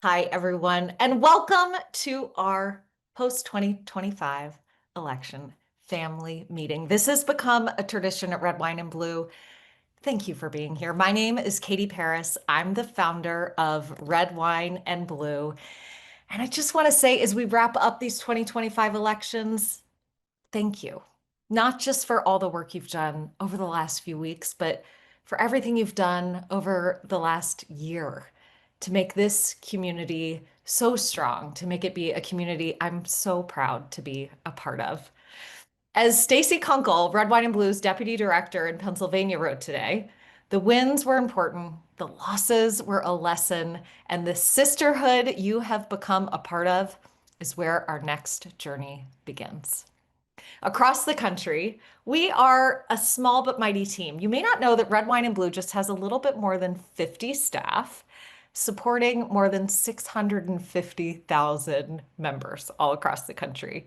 Hi, everyone, and welcome to our post 2025 election family meeting. This has become a tradition at Red Wine and Blue. Thank you for being here. My name is Katie Paris. I'm the founder of Red Wine and Blue. And I just want to say, as we wrap up these 2025 elections, thank you. Not just for all the work you've done over the last few weeks, but for everything you've done over the last year to make this community so strong, to make it be a community I'm so proud to be a part of. As Stacy Kunkel, Red, Wine, and Blue's deputy director in Pennsylvania, wrote today, the wins were important, the losses were a lesson, and the sisterhood you have become a part of is where our next journey begins. Across the country, we are a small but mighty team. You may not know that Red Wine and Blue just has a little bit more than 50 staff, supporting more than 650,000 members all across the country.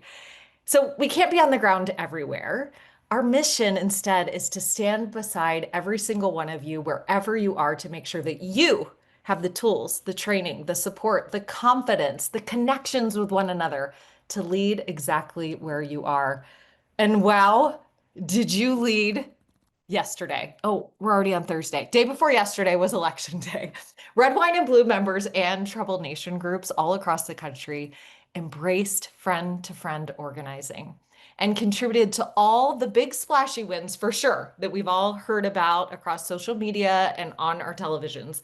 So we can't be on the ground everywhere. Our mission instead is to stand beside every single one of you wherever you are to make sure that you have the tools, the training, the support, the confidence, the connections with one another to lead exactly where you are. And wow, did you lead yesterday? Oh, we're already on Thursday. Day before yesterday was election day. Red Wine and Blue members and Troubled Nation groups all across the country embraced friend to friend organizing and contributed to all the big splashy wins for sure that we've all heard about across social media and on our televisions,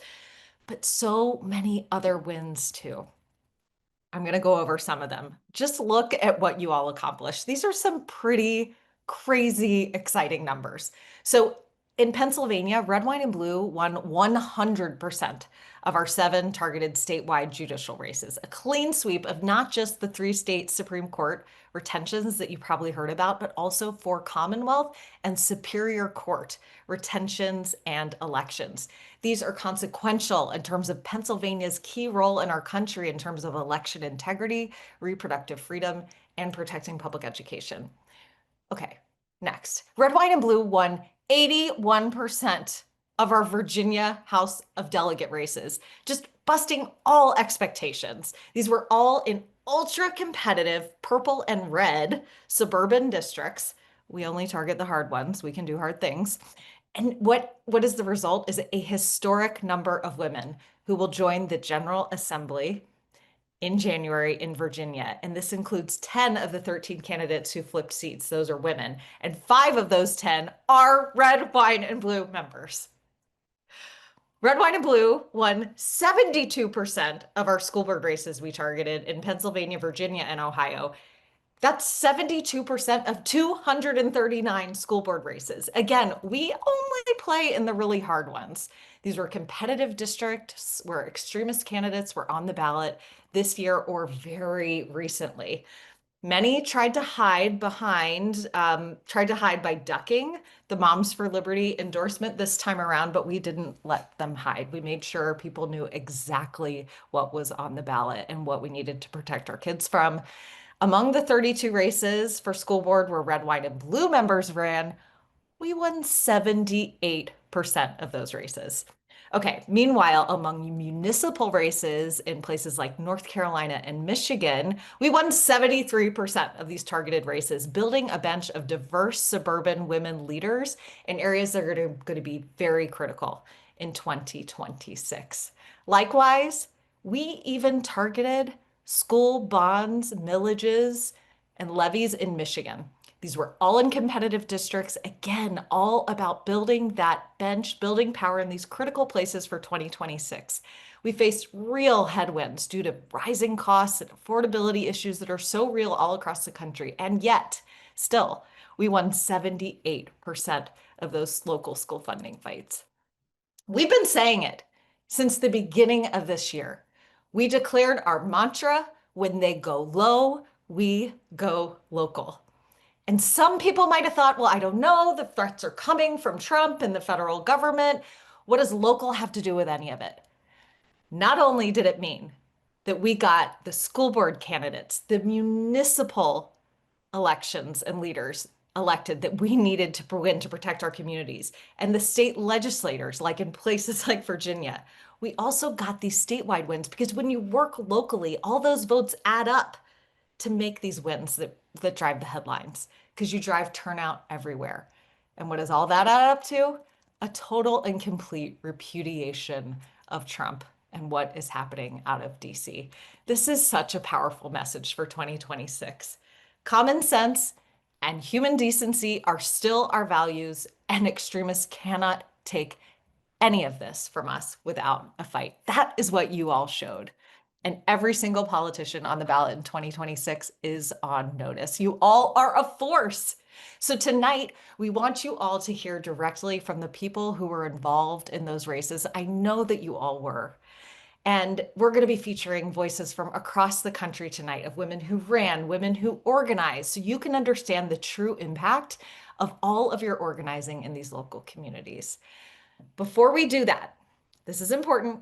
but so many other wins too. I'm going to go over some of them. Just look at what you all accomplished. These are some pretty crazy, exciting numbers. So in Pennsylvania, Red Wine and Blue won 100% of our 7 targeted statewide judicial races, a clean sweep of not just the 3 state Supreme Court retentions that you probably heard about, but also 4 Commonwealth and Superior Court retentions and elections. These are consequential in terms of Pennsylvania's key role in our country in terms of election integrity, reproductive freedom, and protecting public education. Okay, next. Red, White, and Blue won 81% of our Virginia House of Delegate races, just busting all expectations. These were all in ultra competitive purple and red suburban districts. We only target the hard ones. We can do hard things. And what is the result is a historic number of women who will join the General Assembly in January in Virginia. And this includes 10 of the 13 candidates who flipped seats. Those are women. And 5 of those 10 are Red, Wine, and Blue members. Red, Wine, and Blue won 72% of our school board races we targeted in Pennsylvania, Virginia, and Ohio. That's 72% of 239 school board races. Again, we only play in the really hard ones. These were competitive districts where extremist candidates were on the ballot this year or very recently. Many tried to hide by ducking the Moms for Liberty endorsement this time around, but we didn't let them hide. We made sure people knew exactly what was on the ballot and what we needed to protect our kids from. Among the 32 races for school board where Red, White, and Blue members ran, we won 78% of those races. Okay, meanwhile, among municipal races in places like North Carolina and Michigan, we won 73% of these targeted races, building a bench of diverse suburban women leaders in areas that are going to be very critical in 2026. Likewise, we even targeted school bonds, millages, and levies in Michigan. These were all in competitive districts. Again, all about building that bench, building power in these critical places for 2026. We faced real headwinds due to rising costs and affordability issues that are so real all across the country. And yet, still, we won 78% of those local school funding fights. We've been saying it since the beginning of this year. We declared our mantra, when they go low, we go local. And some people might have thought, well, I don't know, the threats are coming from Trump and the federal government. What does local have to do with any of it? Not only did it mean that we got the school board candidates, the municipal elections and leaders elected that we needed to win to protect our communities, and the state legislators, like in places like Virginia, we also got these statewide wins because when you work locally, all those votes add up to make these wins that drive the headlines because you drive turnout everywhere. And what does all that add up to? A total and complete repudiation of Trump and what is happening out of DC. This is such a powerful message for 2026. Common sense and human decency are still our values, and extremists cannot take any of this from us without a fight. That is what you all showed. And every single politician on the ballot in 2026 is on notice. You all are a force. So tonight, we want you all to hear directly from the people who were involved in those races. I know that you all were. And we're going to be featuring voices from across the country tonight of women who ran, women who organized, so you can understand the true impact of all of your organizing in these local communities. Before we do that, this is important.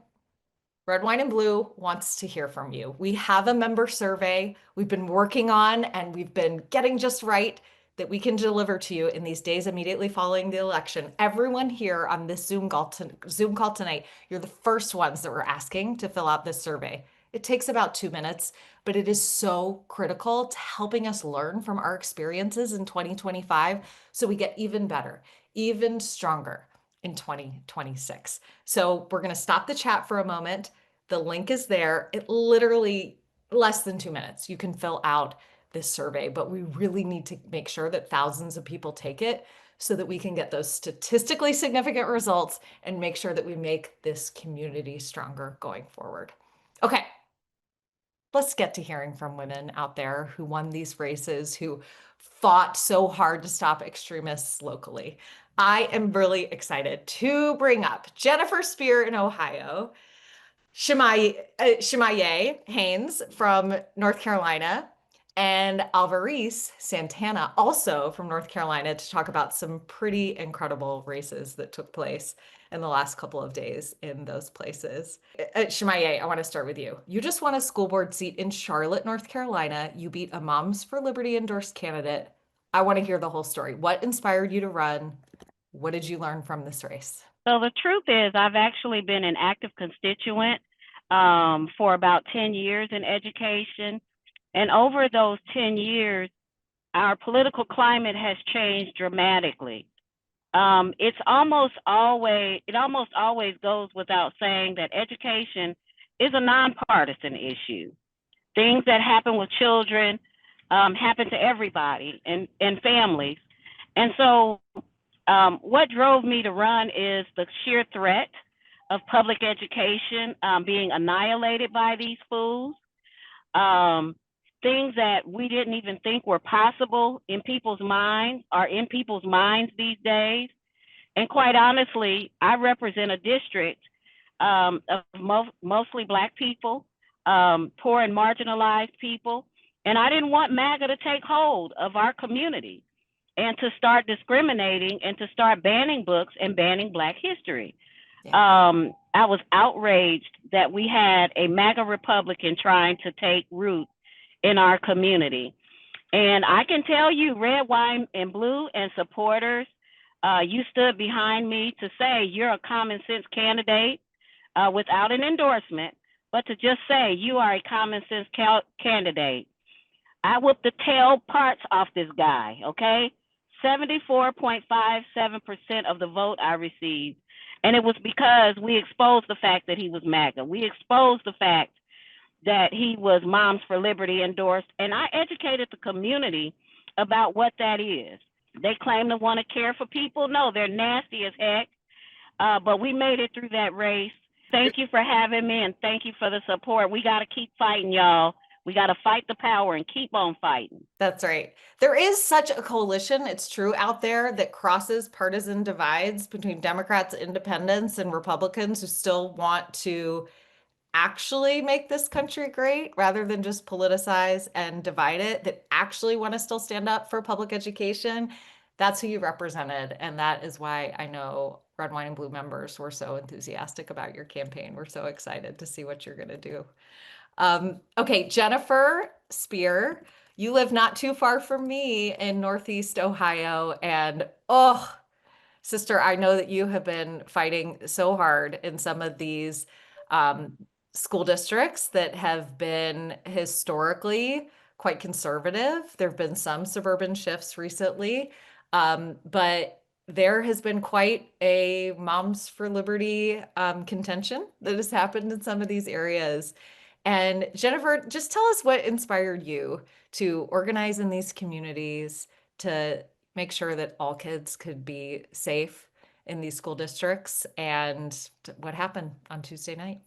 Red, Wine, and Blue wants to hear from you. We have a member survey we've been working on and we've been getting just right that we can deliver to you in these days immediately following the election. Everyone here on this Zoom call tonight, you're the first ones that we're asking to fill out this survey. It takes about 2 minutes, but it is so critical to helping us learn from our experiences in 2025 so we get even better, even stronger in 2026. So we're going to stop the chat for a moment. The link is there. It literally less than 2 minutes. You can fill out this survey, but we really need to make sure that thousands of people take it so that we can get those statistically significant results and make sure that we make this community stronger going forward. Okay, let's get to hearing from women out there who won these races, who fought so hard to stop extremists locally. I am really excited to bring up Jennifer Spear in Ohio, Shemaye Haynes from North Carolina, and Alvarez Santana, also from North Carolina, to talk about some pretty incredible races that took place in the last couple of days in those places. Shemaye, I want to start with you. You just won a school board seat in Charlotte, North Carolina. You beat a Moms for Liberty endorsed candidate. I want to hear the whole story. What inspired you to run? What did you learn from this race? So the truth is, I've actually been an active constituent for about 10 years in education. And over those 10 years, our political climate has changed dramatically. It almost always goes without saying that education is a nonpartisan issue. Things that happen with children happen to everybody and families. And so what drove me to run is the sheer threat of public education being annihilated by these fools. Things that we didn't even think were possible in people's minds are in people's minds these days. And quite honestly, I represent a district of mostly Black people, poor and marginalized people. And I didn't want MAGA to take hold of our community and to start discriminating and to start banning books and banning Black history. Yeah. I was outraged that we had a MAGA Republican trying to take root in our community. And I can tell you, Red, Wine, and Blue and supporters, you stood behind me to say you're a common sense candidate without an endorsement, but to just say you are a common sense candidate. I whipped the tail parts off this guy, okay? 74.57% of the vote I received. And it was because we exposed the fact that he was MAGA. We exposed the fact that he was Moms for Liberty endorsed. And I educated the community about what that is. They claim to want to care for people. No, they're nasty as heck. But we made it through that race. Thank you for having me and thank you for the support. We got to keep fighting, y'all. We got to fight the power and keep on fighting. That's right. There is such a coalition, it's true, out there that crosses partisan divides between Democrats, independents, and Republicans who still want to actually make this country great rather than just politicize and divide it, that actually want to still stand up for public education. That's who you represented. And that is why I know Red, Wine, and Blue members were so enthusiastic about your campaign. We're so excited to see what you're going to do. Okay, Jennifer Spear, you live not too far from me in Northeast Ohio. And oh, sister, I know that you have been fighting so hard in some of these um, school districts that have been historically quite conservative. There have been some suburban shifts recently, but there has been quite a Moms for Liberty contention that has happened in some of these areas. And Jennifer, just tell us what inspired you to organize in these communities to make sure that all kids could be safe in these school districts and what happened on Tuesday night.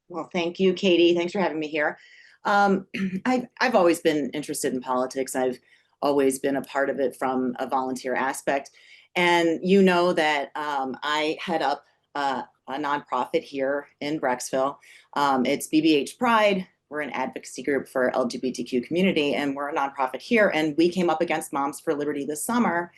Well, thank you, Katie. Thanks for having me here. Um, I've always been interested in politics. I've always been a part of it from a volunteer aspect. And you know that I head up a nonprofit here in Brecksville. It's BBH Pride. We're an advocacy group for LGBTQ community, and we're a nonprofit here. And we came up against Moms for Liberty this summer.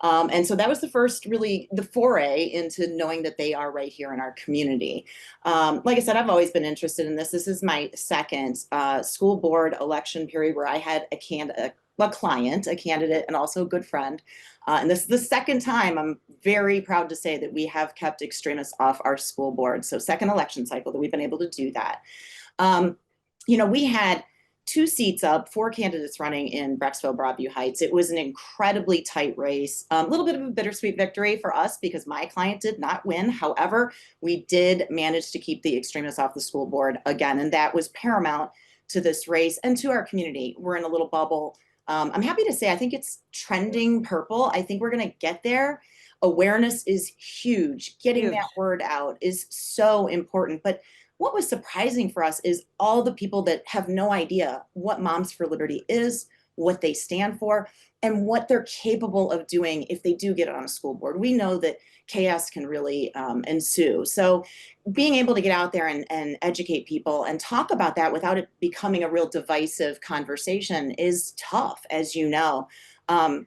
And so that was the first really the foray into knowing that they are right here in our community. Like I said, I've always been interested in this. This is my second school board election period where I had a client, a candidate, and also a good friend. And this is the second time I'm very proud to say that we have kept extremists off our school board. So second election cycle that we've been able to do that. Um, we had two seats up, four candidates running in Brecksville, Broadview Heights. It was an incredibly tight race, a little bit of a bittersweet victory for us because my client did not win. However, we did manage to keep the extremists off the school board again, and that was paramount to this race and to our community. We're in a little bubble. I'm happy to say I think it's trending purple. I think we're going to get there. Awareness is huge. Getting that Huge. word out is so important. But what was surprising for us is all the people that have no idea what Moms for Liberty is, what they stand for, and what they're capable of doing if they do get on a school board. We know that chaos can really ensue. So being able to get out there and educate people and talk about that without it becoming a real divisive conversation is tough, as you know. Um,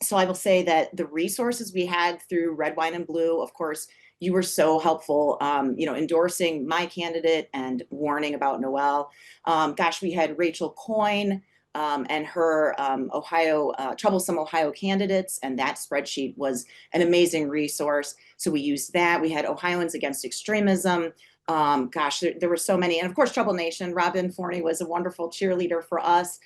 so I will say that the resources we had through Red, Wine, and Blue, of course, you were so helpful, endorsing my candidate and warning about Noel. Gosh, we had Rachel Coyne and her troublesome Ohio candidates, and that spreadsheet was an amazing resource. So we used that. We had Ohioans Against Extremism. Gosh, there were so many. And of course, Trouble Nation. Robin Forney was a wonderful cheerleader for us.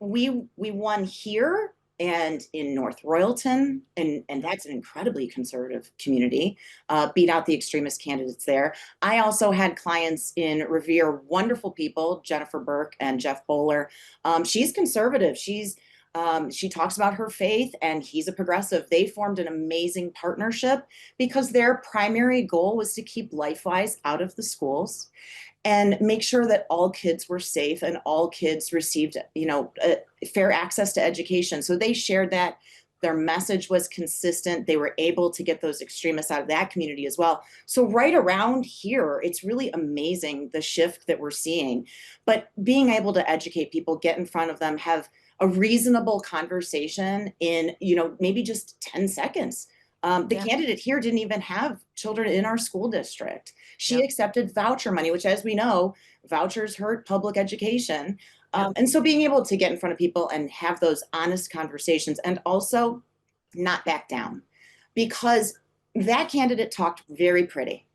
We won here and in North Royalton, and that's an incredibly conservative community, beat out the extremist candidates there. I also had clients in Revere, wonderful people, Jennifer Burke and Jeff Bowler. She's conservative. She talks about her faith, and he's a progressive. They formed an amazing partnership because their primary goal was to keep LifeWise out of the schools and make sure that all kids were safe and all kids received, fair access to education. So they shared that. Their message was consistent. They were able to get those extremists out of that community as well. So right around here, it's really amazing the shift that we're seeing. But being able to educate people, get in front of them, have a reasonable conversation in, maybe just 10 seconds. The Yeah. candidate here didn't even have children in our school district. She Yep. accepted voucher money, which, as we know, vouchers hurt public education. Yep. And so being able to get in front of people and have those honest conversations and also not back down because that candidate talked very pretty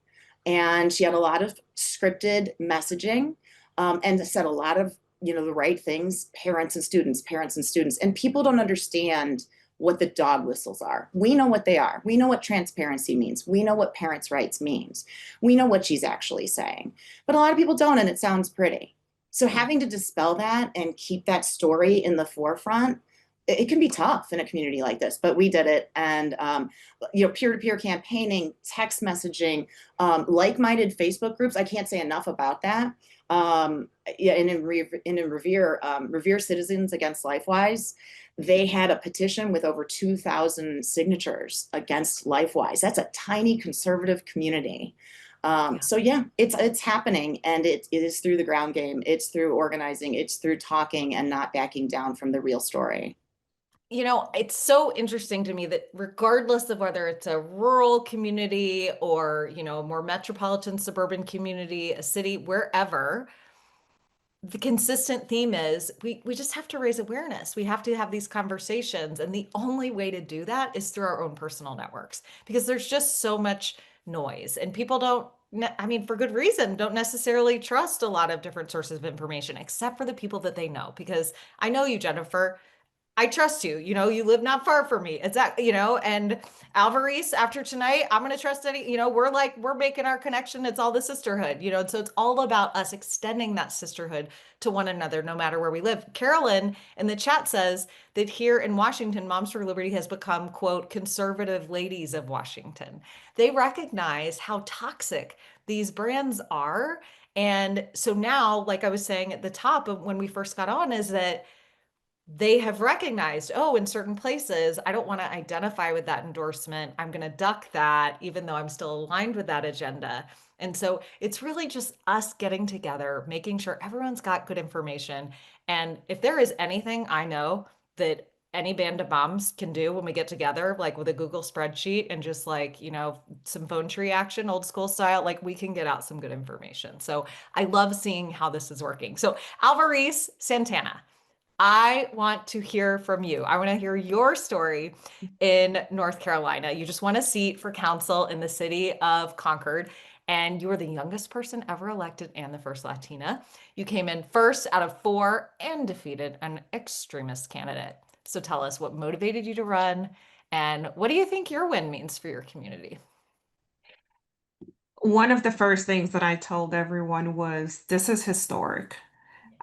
and she had a lot of scripted messaging and said a lot of the right things, parents and students, and people don't understand what the dog whistles are. We know what they are. We know what transparency means. We know what parents' rights means. We know what she's actually saying. But a lot of people don't, and it sounds pretty. So Yeah. having to dispel that and keep that story in the forefront, it can be tough in a community like this, but we did it. And, peer-to-peer campaigning, text messaging, like-minded Facebook groups. I can't say enough about that. Yeah, and in Revere, Revere Citizens Against LifeWise, they had a petition with over 2,000 signatures against LifeWise. That's a tiny conservative community. Yeah. So yeah, it's happening, and it is through the ground game. It's through organizing. It's through talking and not backing down from the real story. It's so interesting to me that regardless of whether it's a rural community or, a more metropolitan suburban community, a city, wherever, the consistent theme is we just have to raise awareness. We have to have these conversations. And the only way to do that is through our own personal networks because there's just so much noise and people don't I mean, for good reason, don't necessarily trust a lot of different sources of information, except for the people that they know. Because I know you, Jennifer. I trust you. You know, you live not far from me. Exactly. And Alvarez, after tonight, I'm going to trust we're making our connection. It's all the sisterhood, so it's all about us extending that sisterhood to one another, no matter where we live. Carolyn in the chat says that here in Washington, Moms for Liberty has become, quote, conservative ladies of Washington. They recognize how toxic these brands are. And so now, like I was saying at the top of when we first got on, is that they have recognized, oh, in certain places, I don't want to identify with that endorsement. I'm going to duck that, even though I'm still aligned with that agenda. And so it's really just us getting together, making sure everyone's got good information. And if there is anything I know that any band of moms can do when we get together, like with a Google spreadsheet and just like, some phone tree action, old school style, like we can get out some good information. So I love seeing how this is working. So Alvarez Santana. I want to hear from you. I want to hear your story in North Carolina. You just won a seat for council in the city of Concord, and you were the youngest person ever elected and the first Latina. You came in first out of four and defeated an extremist candidate. So tell us what motivated you to run, and what do you think your win means for your community? One of the first things that I told everyone was this is historic.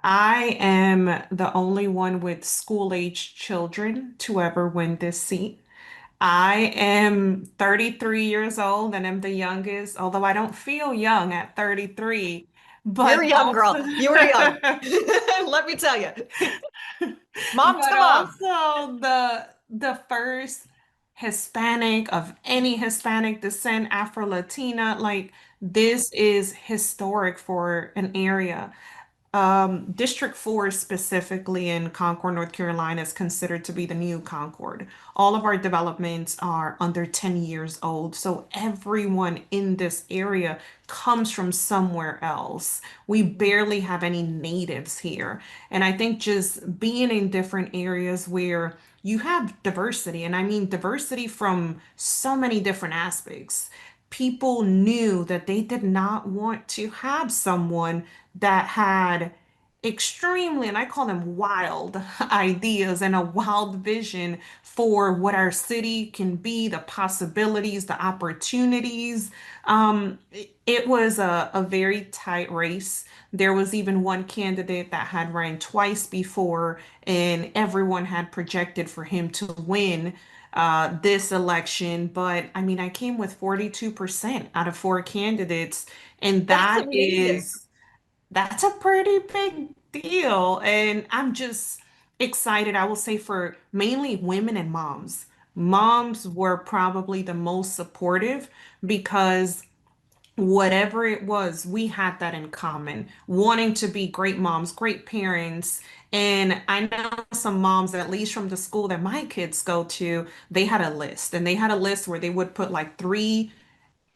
I am the only one with school-age children to ever win this seat. I am 33 years old and am the youngest, although I don't feel young at 33, You're but young, also girl. You were young. Let me tell you. Moms, but come on. also the first Hispanic of any Hispanic descent, Afro-Latina, like this is historic for an area. District 4 specifically in Concord, North Carolina is considered to be the new Concord. All of our developments are under 10 years old, so everyone in this area comes from somewhere else. We barely have any natives here. And I think just being in different areas where you have diversity, and I mean diversity from so many different aspects. People knew that they did not want to have someone that had extremely, and I call them wild ideas and a wild vision for what our city can be, the possibilities, the opportunities. It was a very tight race. There was even one candidate that had ran twice before, and everyone had projected for him to win this election. But I mean, I came with 42% out of four candidates, and That's amazing. that's a pretty big deal. And I'm just excited, I will say, for mainly women and moms. Moms were probably the most supportive because whatever it was, we had that in common, wanting to be great moms, great parents. And I know some moms, at least from the school that my kids go to, they had a list and they had a list where they would put like three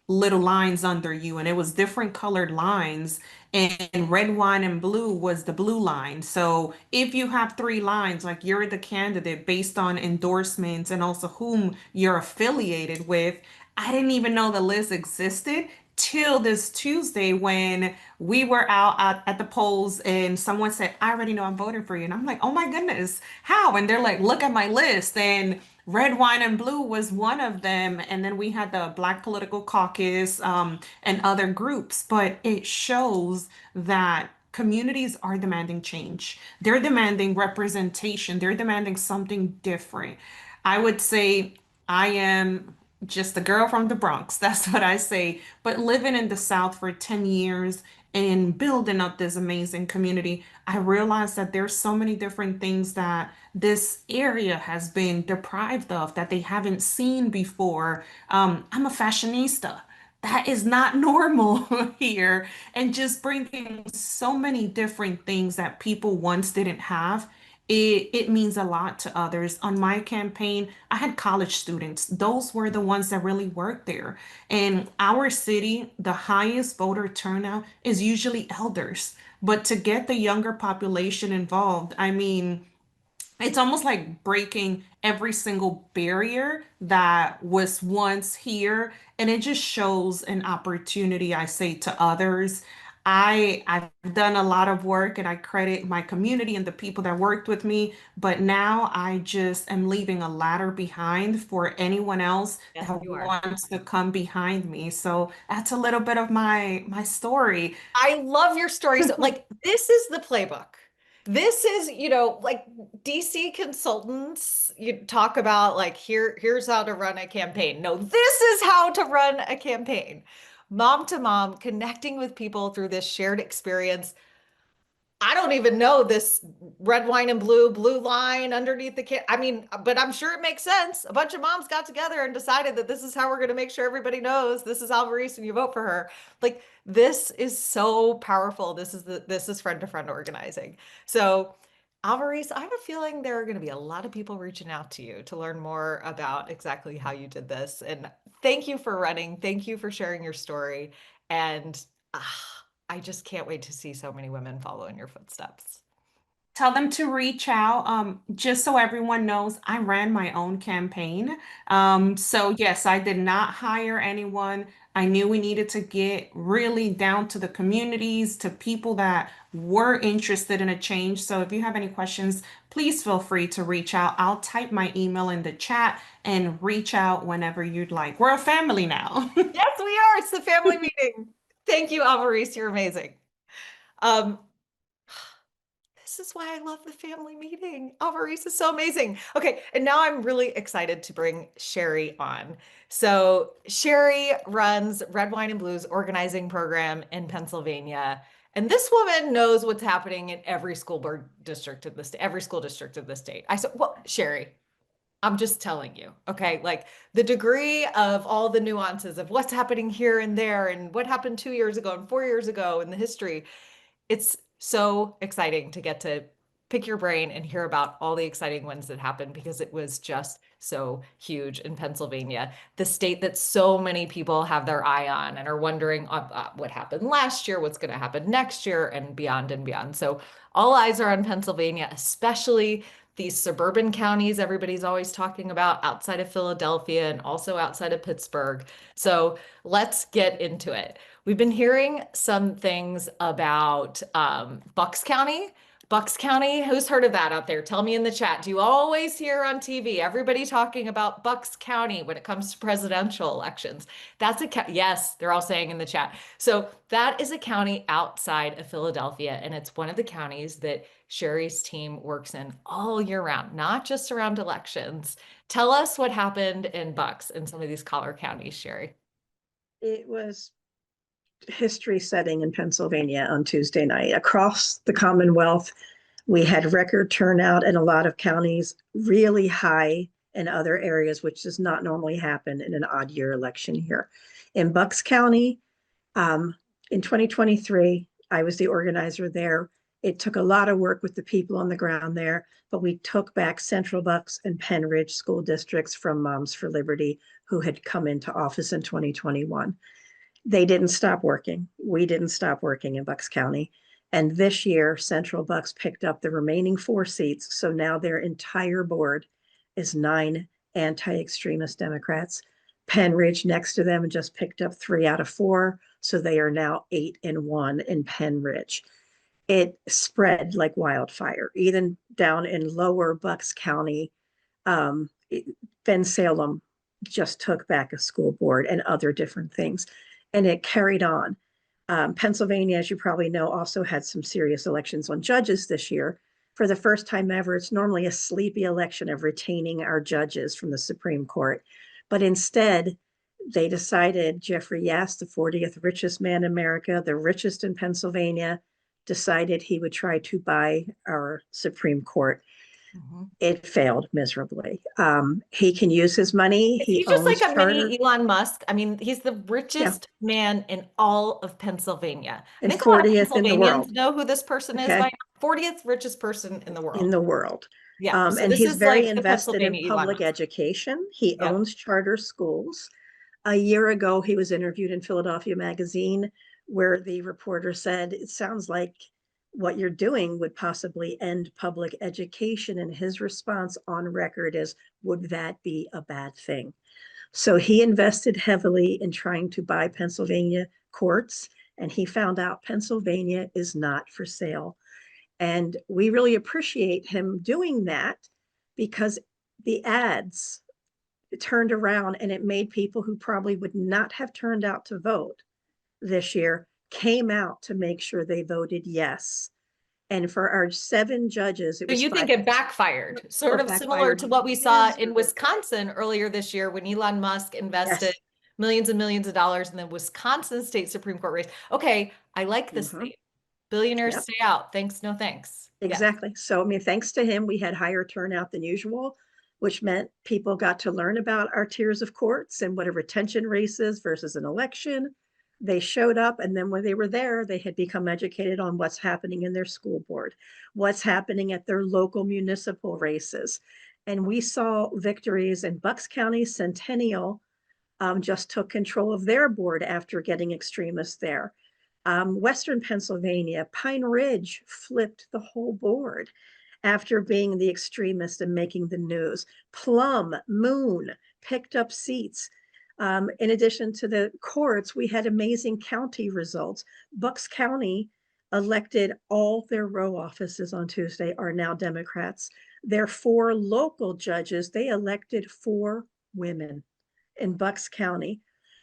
little lines under you, and it was different colored lines, and red, wine, and blue was the blue line. So if you have three lines, like you're the candidate based on endorsements and also whom you're affiliated with. I didn't even know the list existed till this Tuesday when we were out at the polls and someone said, I already know I'm voting for you. And I'm like, oh my goodness, how? And they're like, look at my list. And red, wine, and blue was one of them. And then we had the Black Political Caucus and other groups. But it shows that communities are demanding change. They're demanding representation. They're demanding something different. I would say I am just a girl from the Bronx. That's what I say. But living in the South for 10 years and building up this amazing community, I realized that there's so many different things that this area has been deprived of that they haven't seen before. I'm a fashionista. That is not normal here. And just bringing so many different things that people once didn't have, it means a lot to others. On my campaign, I had college students. Those were the ones that really worked there. In our city, the highest voter turnout is usually elders. But to get the younger population involved, I mean, it's almost like breaking every single barrier that was once here. And it just shows an opportunity, I say, to others. I've done a lot of work and I credit my community and the people that worked with me, but now I just am leaving a ladder behind for anyone else Yes, that you are. wants to come behind me. So that's a little bit of my story. I love your story. So, like, this is the playbook. This is, like DC consultants, you talk about like here's how to run a campaign. No, this is how to run a campaign. Mom to mom, connecting with people through this shared experience. I don't even know this red wine and blue line underneath the can. I mean, but I'm sure it makes sense. A bunch of moms got together and decided that this is how we're going to make sure everybody knows this is Alvarez and you vote for her. Like this is so powerful. This is friend to friend organizing. So, Alvarez, I have a feeling there are going to be a lot of people reaching out to you to learn more about exactly how you did this. And thank you for running. Thank you for sharing your story. And I just can't wait to see so many women follow in your footsteps. Tell them to reach out. Just so everyone knows, I ran my own campaign. So yes, I did not hire anyone. I knew we needed to get really down to the communities, to people that were interested in a change. So if you have any questions, please feel free to reach out. I'll type my email in the chat and reach out whenever you'd like. We're a family now. Yes, we are. It's the family meeting. Thank you, Alvarez. You're amazing. Um, this is why I love the family meeting. Alvarez is so amazing. Okay, and now I'm really excited to bring Sherry on. So Sherry runs Red Wine and Blues organizing program in Pennsylvania. And this woman knows what's happening in every school board district of the state, every school district of the state. I said, well, Sherry, I'm just telling you, okay? Like the degree of all the nuances of what's happening here and there and what happened 2 years ago and 4 years ago in the history, it's so exciting to get to pick your brain and hear about all the exciting ones that happened because it was just so huge in Pennsylvania, the state that so many people have their eye on and are wondering what happened last year, what's going to happen next year, and beyond and beyond. So all eyes are on Pennsylvania, especially these suburban counties everybody's always talking about outside of Philadelphia and also outside of Pittsburgh. So let's get into it. We've been hearing some things about Bucks County. Bucks County, who's heard of that out there? Tell me in the chat. Do you always hear on TV everybody talking about Bucks County when it comes to presidential elections? That's yes, they're all saying in the chat. So that is a county outside of Philadelphia, and it's one of the counties that Sherry's team works in all year round, not just around elections. Tell us what happened in Bucks and some of these collar counties, Sherry. It was history setting in Pennsylvania on Tuesday night. Across the Commonwealth, we had record turnout in a lot of counties, really high in other areas, which does not normally happen in an odd year election here. In Bucks County, in 2023, I was the organizer there. It took a lot of work with the people on the ground there, but we took back Central Bucks and Penn Ridge school districts from Moms for Liberty who had come into office in 2021. They didn't stop working. We didn't stop working in Bucks County. And this year, Central Bucks picked up the remaining 4 seats. So now their entire board is 9 anti-extremist Democrats. Penn Ridge next to them just picked up 3 out of 4. So they are now 8-1 in Penn Ridge. It spread like wildfire, even down in lower Bucks County. Ben Salem just took back a school board and other different things. And it carried on. Pennsylvania, as you probably know, also had some serious elections on judges this year. For the first time ever, it's normally a sleepy election of retaining our judges from the Supreme Court. But instead, they decided Jeffrey Yass, the 40th richest man in America, the richest in Pennsylvania, decided he would try to buy our Supreme Court. It failed miserably. He can use his money. Is He he just like owns a charter. mini Elon Musk? I mean, he's the Yeah, richest man in all of Pennsylvania. I and think a lot of 40th in the Pennsylvanians world. know who this person is by Okay, now. 40th richest person in the in world. the world. Yeah. So And this he's is very like the invested in Pennsylvania Elon public Musk. education. He Yep. owns charter schools. A year ago, he was interviewed in Philadelphia Magazine, where the reporter said, "It sounds like what you're doing would possibly end public education. And his response on record is, would that be a bad thing? So he invested heavily in trying to buy Pennsylvania courts, and he found out Pennsylvania is not for sale. And we really appreciate him doing that because the ads turned around and it made people who probably would not have turned out to vote this year came out to make sure they voted yes. And for our 7 judges, it So was you think 5. it backfired, Oh, sort it of similar backfired to what we saw in miserably. Wisconsin earlier this year when Elon Musk invested Yes. millions and millions of dollars in the Wisconsin State Supreme Court race. Okay, I like this Mm-hmm. state. Billionaires Yep. stay out. Thanks, no thanks. Yeah. Exactly. So, I mean, thanks to him, we had higher turnout than usual, which meant people got to learn about our tiers of courts and what a retention race is versus an election. They showed up, and then when they were there, they had become educated on what's happening in their school board, what's happening at their local municipal races. And we saw victories in Bucks County. Centennial just took control of their board after getting extremists there. Western Pennsylvania, Pine Ridge flipped the whole board after being the extremist and making the news. Plum, Moon picked up seats. In addition to the courts, we had amazing county results. Bucks County elected all their row offices on Tuesday are now Democrats. Their 4 local judges, they elected 4 women in Bucks County.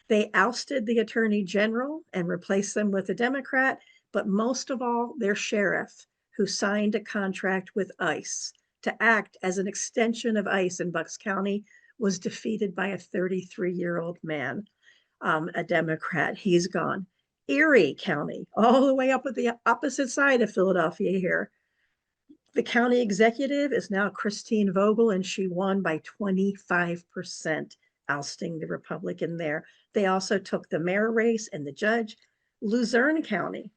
They ousted the attorney general and replaced them with a Democrat, but most of all, their sheriff, who signed a contract with ICE to act as an extension of ICE in Bucks County, was defeated by a 33-year-old man, a Democrat. He's gone. Erie County, all the way up at the opposite side of Philadelphia here. The county executive is now Christine Vogel, and she won by 25%, ousting the Republican there. They also took the mayor race and the judge. Luzerne County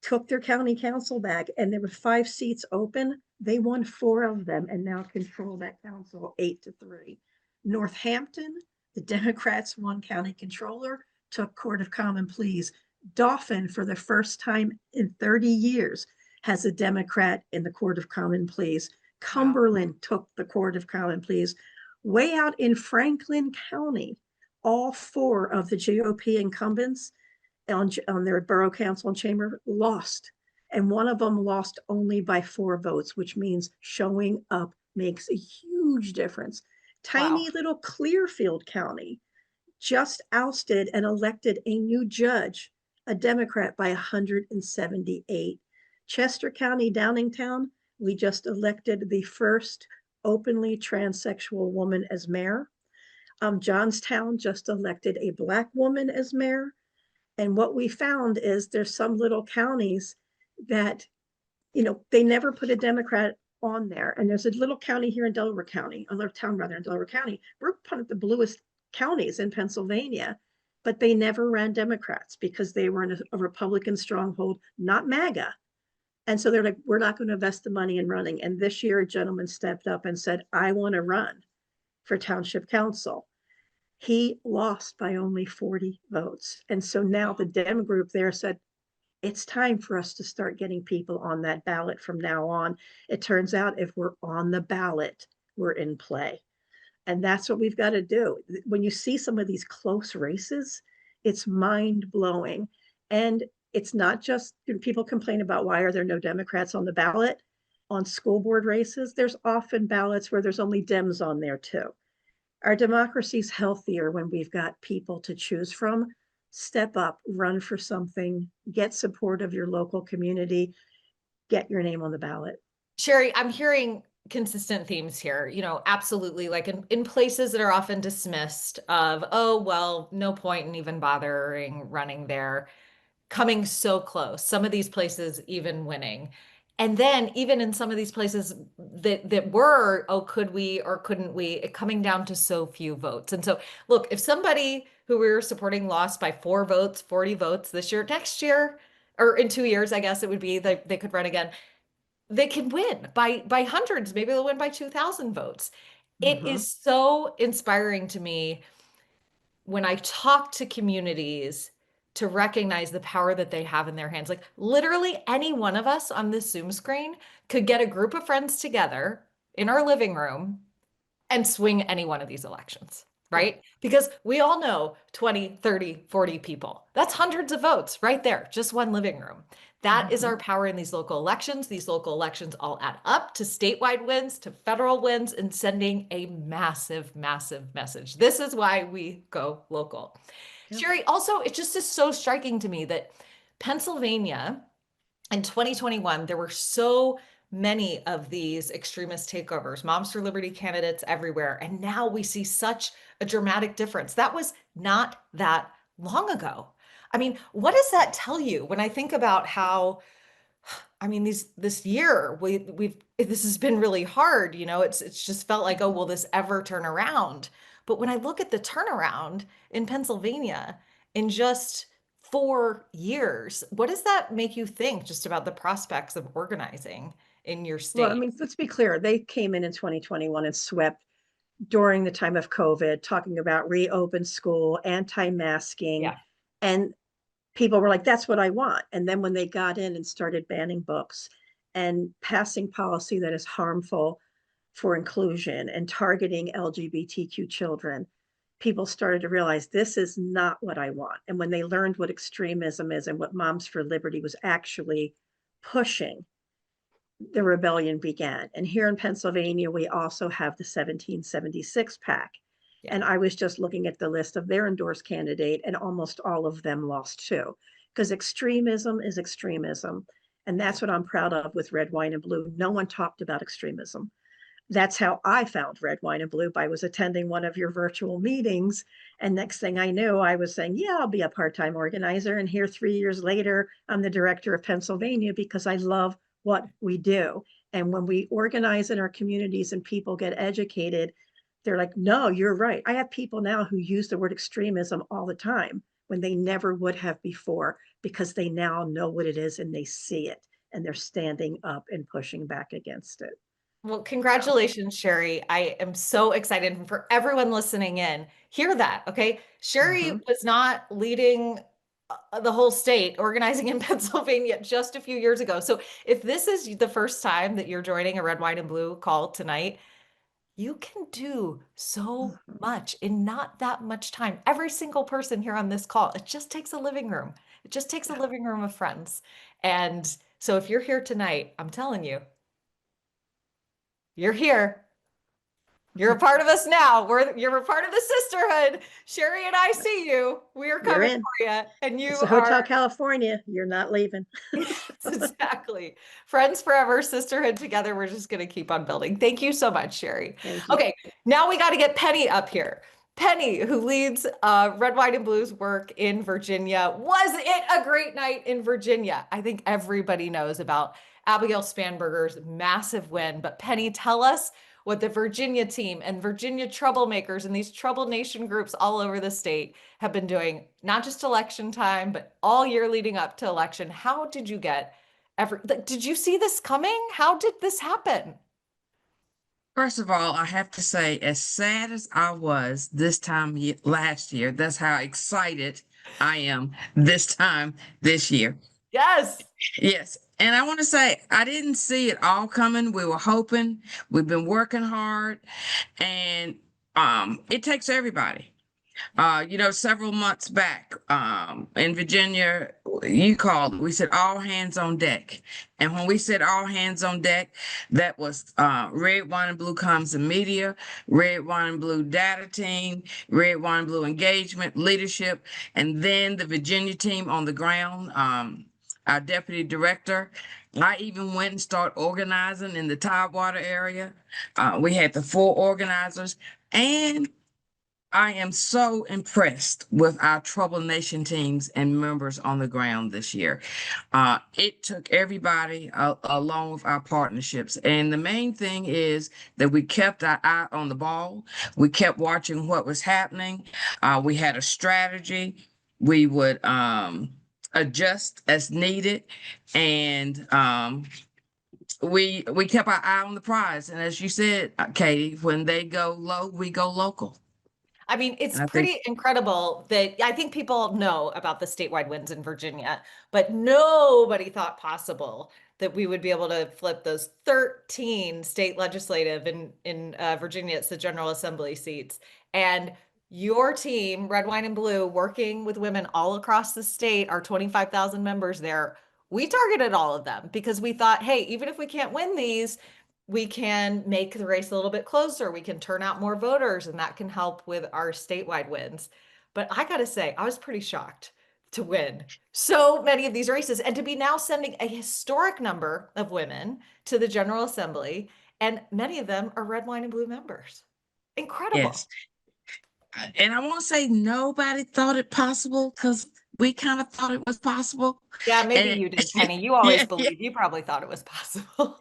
took their county council back, and there were 5 seats open. They won 4 of them and now control that council 8-3. Northampton, the Democrats won county controller, took Court of Common Pleas. Dauphin, for the first time in 30 years, has a Democrat in the Court of Common Pleas. Cumberland took the Court of Common Pleas. Way out in Franklin County, all 4 of the GOP incumbents on their borough council and chamber lost. And one of them lost only by 4 votes, which means showing up makes a huge difference. Wow. Tiny little Clearfield County just ousted and elected a new judge, a Democrat, by 178. Chester County, Downingtown, we just elected the first openly transsexual woman as mayor. Johnstown just elected a Black woman as mayor. And what we found is there's some little counties that, they never put a Democrat on there. And there's a little county here in Delaware County, a little town rather in Delaware County. We're one of the bluest counties in Pennsylvania, but they never ran Democrats because they were in a Republican stronghold, not MAGA. And so they're like, we're not going to invest the money in running. And this year, a gentleman stepped up and said, I want to run for township council. He lost by only 40 votes. And so now the Dem group there said, it's time for us to start getting people on that ballot from now on. It turns out if we're on the ballot, we're in play. And that's what we've got to do. When you see some of these close races, it's mind blowing. And it's not just people complain about why are there no Democrats on the ballot on school board races. There's often ballots where there's only Dems on there too. Our democracy's healthier when we've got people to choose from. Step up, run for something, get support of your local community, get your name on the ballot. Sherry, I'm hearing consistent themes here, absolutely, like in places that are often dismissed of, oh, well, no point in even bothering running there, coming so close, some of these places even winning. And then even in some of these places that were, oh, could we or couldn't we, it coming down to so few votes. And so look, if somebody who we were supporting lost by 4 votes, 40 votes this year, next year, or in 2 years, I guess it would be that they could run again, they can win by hundreds. Maybe they'll win by 2,000 votes. It Mhm. is so inspiring to me when I talk to communities to recognize the power that they have in their hands. Like literally any one of us on this Zoom screen could get a group of friends together in our living room and swing any one of these elections, Yeah. right? Because we all know 20, 30, 40 people. That's hundreds of votes right there, just one living room. That is Mhm. our power in these local elections. These local elections all add up to statewide wins, to federal wins, and sending a massive, massive message. This is why we go local. Yeah. Sherry, also, it just is so striking to me that Pennsylvania in 2021, there were so many of these extremist takeovers, Moms for Liberty candidates everywhere. And now we see such a dramatic difference. That was not that long ago. I mean, what does that tell you when I think about how, I mean, this year we've this has been really hard, you know, it's just felt like, oh, will this ever turn around? But when I look at the turnaround in Pennsylvania in just 4 years, what does that make you think just about the prospects of organizing in your Well, I state? mean, let's be clear. They came in 2021 and swept during the time of COVID, talking about reopen school, anti-masking, Yeah. and people were like, that's what I want. And then when they got in and started banning books and passing policy that is harmful for inclusion and targeting LGBTQ children, people started to realize this is not what I want. And when they learned what extremism is and what Moms for Liberty was actually pushing, the rebellion began. And here in Pennsylvania, we also have the 1776 PAC. Yeah. And I was just looking at the list of their endorsed candidate, and almost all of them lost too. Because extremism is extremism. And that's what I'm proud of with Red, Wine, and Blue. No one talked about extremism. That's how I found Red, Wine, and Blue. I was attending one of your virtual meetings. And next thing I knew, I was saying, yeah, I'll be a part time organizer. And here, 3 years later, I'm the director of Pennsylvania because I love what we do. And when we organize in our communities and people get educated, they're like, no, you're right. I have people now who use the word extremism all the time when they never would have before because they now know what it is and they see it and they're standing up and pushing back against it. Well, So, congratulations, Sherry. I am so excited. And for everyone listening in, hear that, okay? Sherry mhm. was not leading the whole state organizing in Pennsylvania just a few years ago. So if this is the first time that you're joining a Red, White, and Blue call tonight, you can do so Mhm. much in not that much time. Every single person here on this call, it just takes a living room. It just takes a Yeah. living room of friends. And so if you're here tonight, I'm telling you, you're here. You're a part of us now. You're a part of the sisterhood. Sherry and I see you. We are You're coming in. for you. And you It's a are Hotel California. You're not leaving. exactly friends forever, sisterhood together. We're just going to keep on building. Thank you so much, Sherry. Thank you. Okay, now we got to get Penny up here. Penny, who leads Red, White, and Blue's work in Virginia. Was it a great night in Virginia? I think everybody knows about Abigail Spanberger's massive win. But Penny, tell us what the Virginia team and Virginia troublemakers and these trouble nation groups all over the state have been doing, not just election time, but all year leading up to election. How did you get did you see this coming? How did this happen? First of all, I have to say, as sad as I was this time last year, that's how excited I am this time this year. Yes. Yes. And I want to say, I didn't see it all coming. We were hoping, we've been working hard, and it takes everybody. Several months back, in Virginia, you called, we said all hands on deck. And when we said all hands on deck, that was Red, Wine, and Blue Comms and Media, Red, Wine, and Blue Data Team, Red, Wine, and Blue Engagement, Leadership, and then the Virginia team on the ground, our deputy director. I even went and started organizing in the Tidewater area. We had the four organizers, and I am so impressed with our Trouble Nation teams and members on the ground this year. It took everybody along with our partnerships. And the main thing is that we kept our eye on the ball. We kept watching what was happening. We had a strategy. We would adjust as needed. And we kept our eye on the prize. And as you said, Katie, when they go low, we go local. I mean, it's And I think, pretty incredible that I think people know about the statewide wins in Virginia, but nobody thought possible that we would be able to flip those 13 state legislative in Virginia. It's the General Assembly seats. And your team, Red, Wine, and Blue, working with women all across the state, our 25,000 members there, we targeted all of them because we thought, hey, even if we can't win these, we can make the race a little bit closer. We can turn out more voters, and that can help with our statewide wins. But I got to say, I was pretty shocked to win so many of these races and to be now sending a historic number of women to the General Assembly, and many of them are Red, Wine, and Blue members. Incredible. yes. And I want to say nobody thought it possible because we kind of thought it was possible. Yeah, maybe And you did, Penny. You always yeah, yeah. believe. You probably thought it was possible.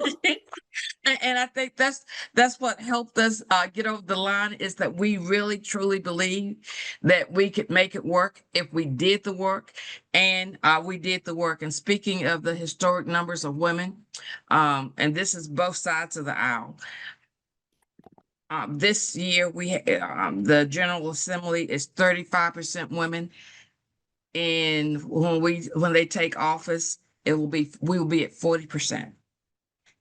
And I think that's what helped us get over the line is that we really truly believe that we could make it work if we did the work, and we did the work. And speaking of the historic numbers of women, and this is both sides of the aisle. This year the General Assembly is 35% women, and when they take office, we will be at 40%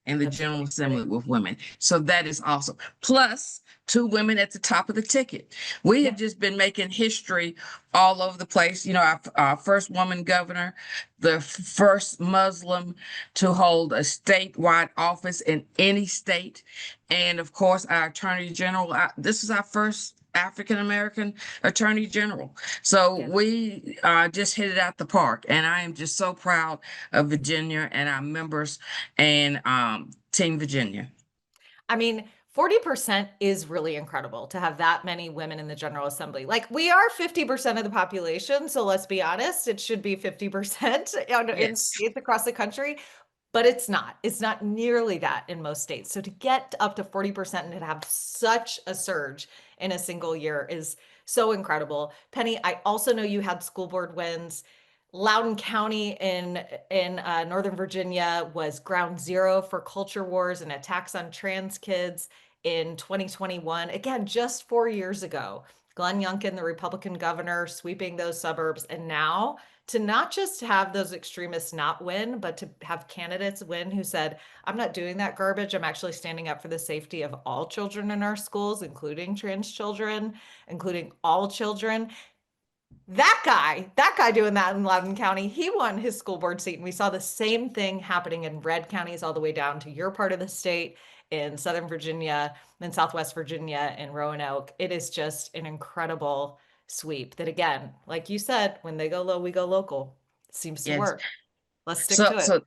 in the That's General really Assembly exciting. with women. So that is awesome. Plus, two women at the top of the ticket. We Yeah. have just been making history all over the place. You know, our first woman governor, the first Muslim to hold a statewide office in any state. And of course, our Attorney General. This is our first African American Attorney General. So Yeah. we just hit it out the park. And I am just so proud of Virginia and our members and Team Virginia. I mean, 40% is really incredible to have that many women in the General Assembly. Like, we are 50% of the population, so let's be honest, it should be 50% in Yes. states across the country, but it's not. It's not nearly that in most states. So to get up to 40% and to have such a surge in a single year is so incredible. Penny, I also know you had school board wins. Loudoun County in Northern Virginia was ground zero for culture wars and attacks on trans kids in 2021. Again, just 4 years ago. Glenn Youngkin, the Republican governor, sweeping those suburbs. And now to not just have those extremists not win, but to have candidates win who said, I'm not doing that garbage. I'm actually standing up for the safety of all children in our schools, including trans children, including all children. That guy doing that in Loudoun County, he won his school board seat. And we saw the same thing happening in red counties all the way down to your part of the state in Southern Virginia and Southwest Virginia in Roanoke. It is just an incredible sweep that, again, like you said, when they go low, we go local. It seems to Yes. work. Let's stick So to it. so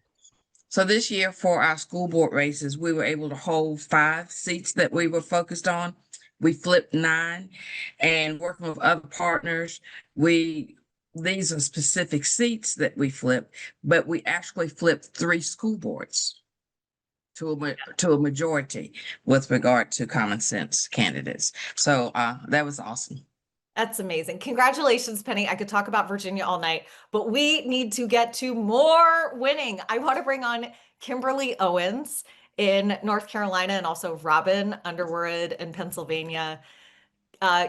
so this year for our school board races, we were able to hold 5 seats that we were focused on. We flipped 9, and working with other partners, we these are specific seats that we flipped, but we actually flipped 3 school boards to a majority with regard to common sense candidates. So that was awesome. That's amazing. Congratulations, Penny. I could talk about Virginia all night, but we need to get to more winning. I want to bring on Kimberly Owens in North Carolina and also Robin Underwood in Pennsylvania.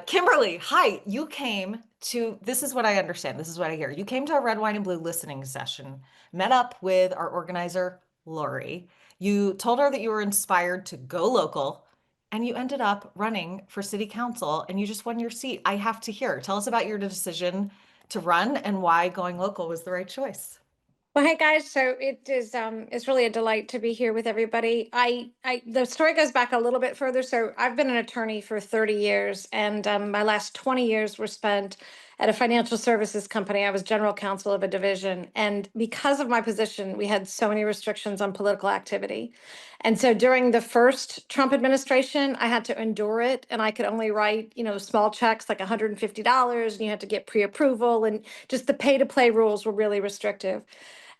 Kimberly, hi. You came to, this is what I understand. This is what I hear. You came to a Red, Wine, and Blue listening session, met up with our organizer, Lori. You told her that you were inspired to go local, and you ended up running for city council and you just won your seat. I have to hear. Tell us about your decision to run and why going local was the right choice. Well, hey guys, so it's really a delight to be here with everybody. The story goes back a little bit further. So I've been an attorney for 30 years, and my last 20 years were spent at a financial services company. I was general counsel of a division, and because of my position, we had so many restrictions on political activity. And so during the first Trump administration, I had to endure it, and I could only write, small checks like $150, and you had to get pre-approval, and just the pay-to-play rules were really restrictive.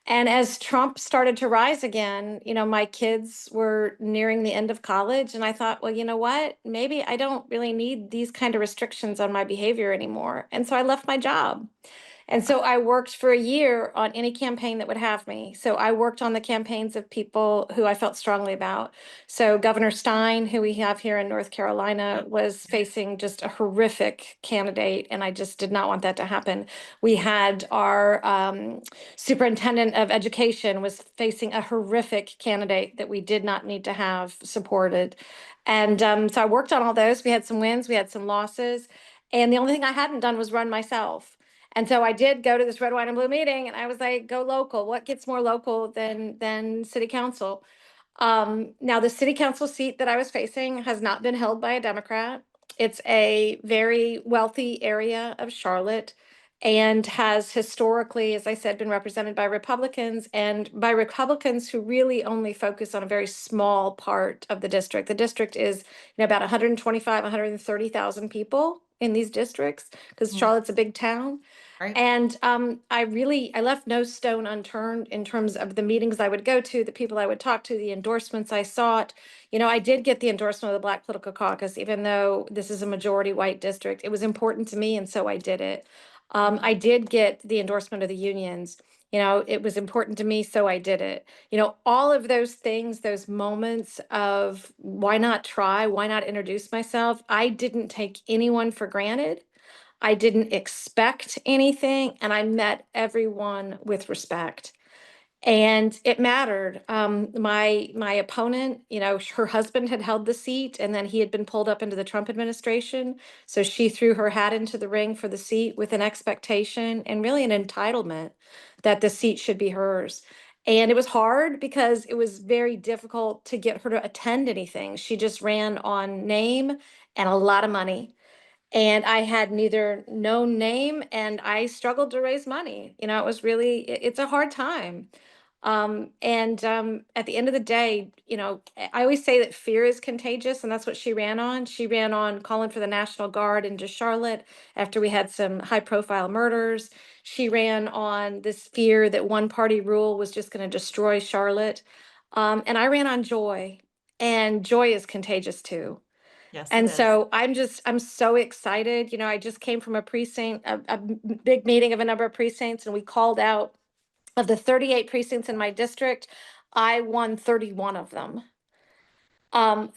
And as Trump started to rise again, my kids were nearing the end of college. And I thought, well, you know what? Maybe I don't really need these kind of restrictions on my behavior anymore. And so I left my job. And so I worked for a year on any campaign that would have me. So I worked on the campaigns of people who I felt strongly about. So Governor Stein, who we have here in North Carolina, was facing just a horrific candidate, and I just did not want that to happen. We had our superintendent of education was facing a horrific candidate that we did not need to have supported. And so I worked on all those. We had some wins, we had some losses. And the only thing I hadn't done was run myself. And so I did go to this red, white, and blue meeting, and I was like, go local. What gets more local than city council? Now the city council seat that I was facing has not been held by a Democrat. It's a very wealthy area of Charlotte and has historically, as I said, been represented by Republicans, and by Republicans who really only focus on a very small part of the district. The district is, about 125, 130,000 people in these districts because Charlotte's a big town. Right. And I left no stone unturned in terms of the meetings I would go to, the people I would talk to, the endorsements I sought. I did get the endorsement of the Black Political Caucus, even though this is a majority white district. It was important to me, and so I did it. I did get the endorsement of the unions. It was important to me, so I did it. All of those things, those moments of why not try, why not introduce myself, I didn't take anyone for granted. I didn't expect anything, and I met everyone with respect. And it mattered. My opponent, her husband had held the seat, and then he had been pulled up into the Trump administration. So she threw her hat into the ring for the seat with an expectation and really an entitlement that the seat should be hers. And it was hard because it was very difficult to get her to attend anything. She just ran on name and a lot of money, and I had neither known name, and I struggled to raise money. It was really, it's a hard time. And at the end of the day, I always say that fear is contagious, and that's what she ran on. She ran on calling for the National Guard into Charlotte after we had some high profile murders. She ran on this fear that one party rule was just going to destroy Charlotte. And I ran on joy, and joy is contagious too. Yes, it And is. so I'm so excited. I just came from a precinct, a big meeting of a number of precincts, and we called out of the 38 precincts in my district, I won 31 of them.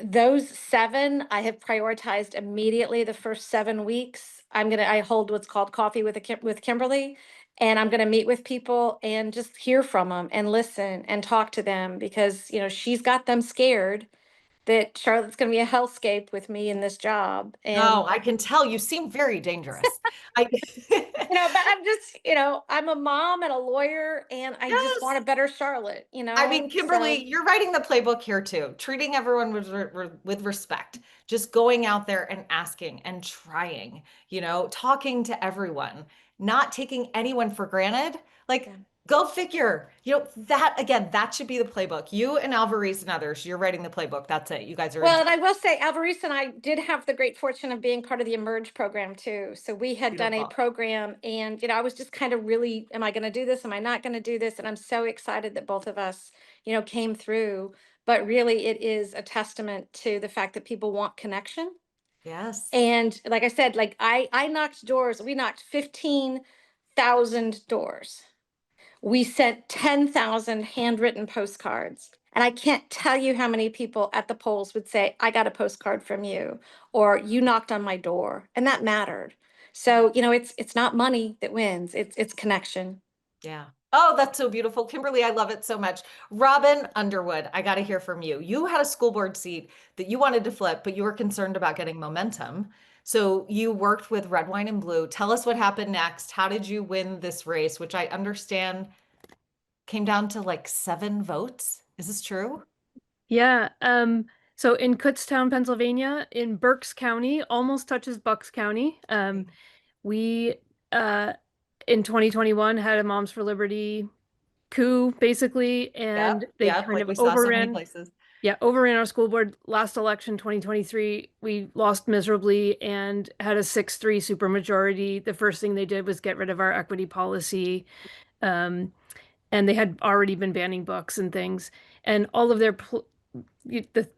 Those 7 I have prioritized immediately the first 7 weeks. I hold what's called coffee with Kimberly, and I'm gonna meet with people and just hear from them and listen and talk to them because she's got them scared that Charlotte's going to be a hellscape with me in this job. And, No, I can tell you seem very dangerous. I but I'm just, I'm a mom and a lawyer, and I just want a Yes. better Charlotte, I mean, Kimberly, so. you're writing the playbook here too, treating everyone with respect, just going out there and asking and trying, talking to everyone, not taking anyone for granted. Like, Yeah. go figure. That again, that should be the playbook. You and Alvarez and others, you're writing the playbook. That's it. You guys are in Well, and I charge. will say, Alvarez and I did have the great fortune of being part of the Emerge program too. So we had done a Beautiful. program, and I was just kind of really, am I going to do this? Am I not going to do this? And I'm so excited that both of us, came through. But really, it is a testament to the fact that people want connection. Yes. And like I said, like I knocked doors. We knocked 15,000 doors. We sent 10,000 handwritten postcards. And I can't tell you how many people at the polls would say, I got a postcard from you, or you knocked on my door. And that mattered. So, it's not money that wins, it's connection. Yeah. Oh, that's so beautiful. Kimberly, I love it so much. Robin Underwood, I got to hear from you. You had a school board seat that you wanted to flip, but you were concerned about getting momentum. So you worked with Red, Wine, and Blue. Tell us what happened next. How did you win this race, which I understand came down to like 7 votes? Is this true? Yeah. So in Kutztown, Pennsylvania, in Berks County, almost touches Bucks County. We in 2021 had a Moms for Liberty coup, basically, and they Yep, kind like of we saw so many overran. places. Yeah, overran our school board last election, 2023. We lost miserably and had a 6-3 supermajority. The first thing they did was get rid of our equity policy. And they had already been banning books and things. And all of the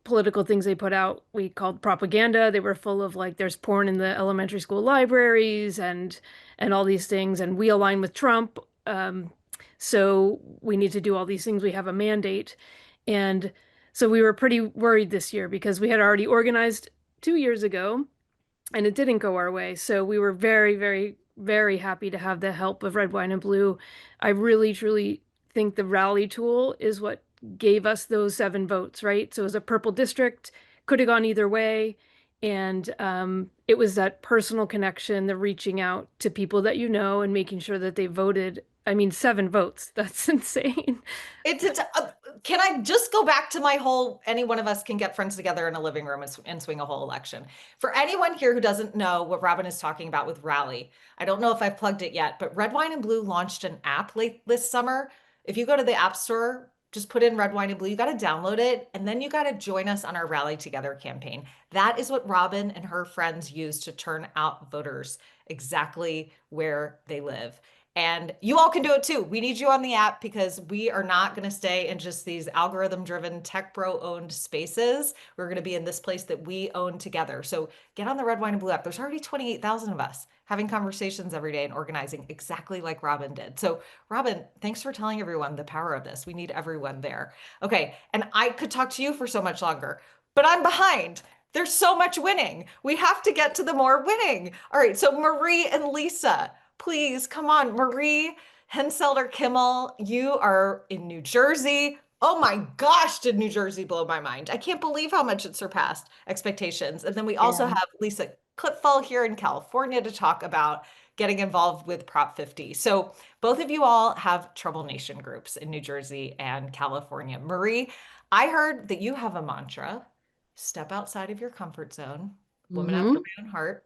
political things they put out, we called propaganda. They were full of like, there's porn in the elementary school libraries, and and all these things. And we align with Trump. So we need to do all these things. We have a mandate. And so we were pretty worried this year because we had already organized 2 years ago and it didn't go our way. So we were very, very, very happy to have the help of Red, Wine, and Blue. I really, truly think the rally tool is what gave us those 7 votes, right? So it was a purple district, could have gone either way. And it was that personal connection, the reaching out to people that you know and making sure that they voted. I mean, 7 votes. That's insane. Can I just go back to my whole, any one of us can get friends together in a living room and swing a whole election. For anyone here who doesn't know what Robin is talking about with Rally, I don't know if I've plugged it yet, but Red, Wine, and Blue launched an app late this summer. If you go to the App Store, just put in Red, Wine, and Blue, you got to download it, and then you got to join us on our Rally Together campaign. That is what Robin and her friends use to turn out voters exactly where they live. And you all can do it too. We need you on the app because we are not going to stay in just these algorithm-driven, tech bro-owned spaces. We're going to be in this place that we own together. So get on the Red, Wine, and Blue app. There's already 28,000 of us having conversations every day and organizing exactly like Robin did. So Robin, thanks for telling everyone the power of this. We need everyone there. Okay, and I could talk to you for so much longer, but I'm behind. There's so much winning. We have to get to the more winning. All right, so Marie and Lisa, please, come on. Marie Henselder Kimmel, you are in New Jersey. Oh my gosh, did New Jersey blow my mind? I can't believe how much it surpassed expectations. And then we also have Lisa Clipfall here in California to talk about getting involved with Prop 50. So both of you all have Trouble Nation groups in New Jersey and California. Marie, I heard that you have a mantra, step outside of your comfort zone, woman after my own heart.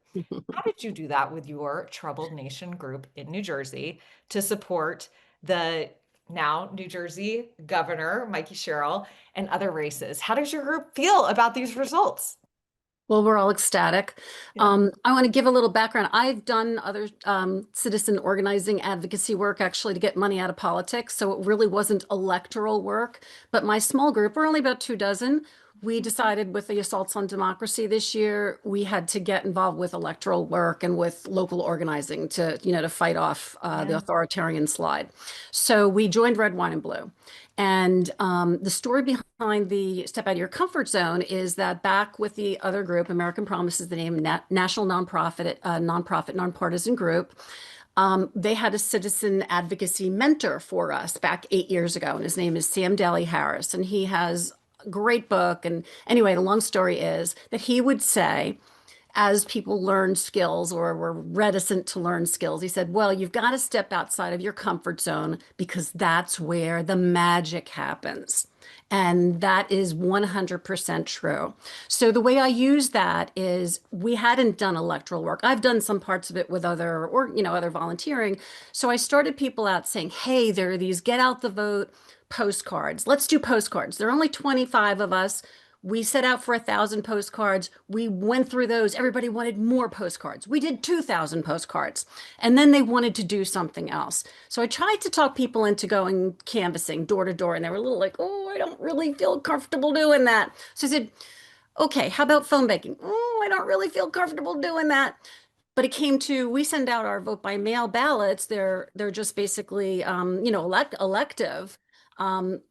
How did you do that with your Troubled Nation group in New Jersey to support the now New Jersey governor, Mikey Sherrill, and other races? How does your group feel about these results? Well, we're all ecstatic. Yeah. I want to give a little background. I've done other citizen organizing advocacy work actually to get money out of politics. So it really wasn't electoral work. But my small group, we're only about 24, we decided with the assaults on democracy this year, we had to get involved with electoral work and with local organizing to, to fight off the authoritarian slide. So we joined Red, Wine, and Blue. And the story behind the step out of your comfort zone is that back with the other group, American Promise is the name, national nonpartisan group. They had a citizen advocacy mentor for us back 8 years ago, and his name is Sam Daly Harris, and he has a great book. And anyway, the long story is that he would say, as people learn skills or were reticent to learn skills, he said, well, you've got to step outside of your comfort zone because that's where the magic happens. And that is 100% true. So the way I use that is we hadn't done electoral work. I've done some parts of it with other volunteering. So I started people out saying, hey, there are these get out the vote postcards. Let's do postcards. There are only 25 of us. We set out for 1,000 postcards. We went through those. Everybody wanted more postcards. We did 2,000 postcards. And then they wanted to do something else. So I tried to talk people into going canvassing door to door. And they were a little like, oh, I don't really feel comfortable doing that. So I said, okay, how about phone banking? Oh, I don't really feel comfortable doing that. But it came to, we send out our vote by mail ballots. They're just basically, elective.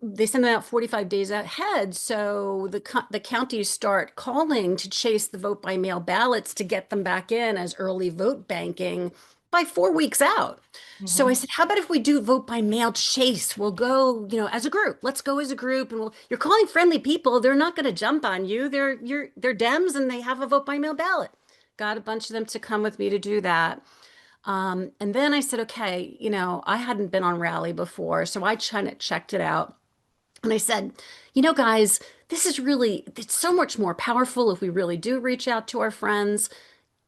They send them out 45 days ahead. So the counties start calling to chase the vote by mail ballots to get them back in as early vote banking by 4 weeks out. So I said, how about if we do vote by mail chase? We'll go, as a group. Let's go as a group. And you're calling friendly people. They're not going to jump on you. They're Dems and they have a vote by mail ballot. Got a bunch of them to come with me to do that. And then I said, okay, I hadn't been on Rally before, so I kind of checked it out. And I said, guys, it's so much more powerful if we really do reach out to our friends.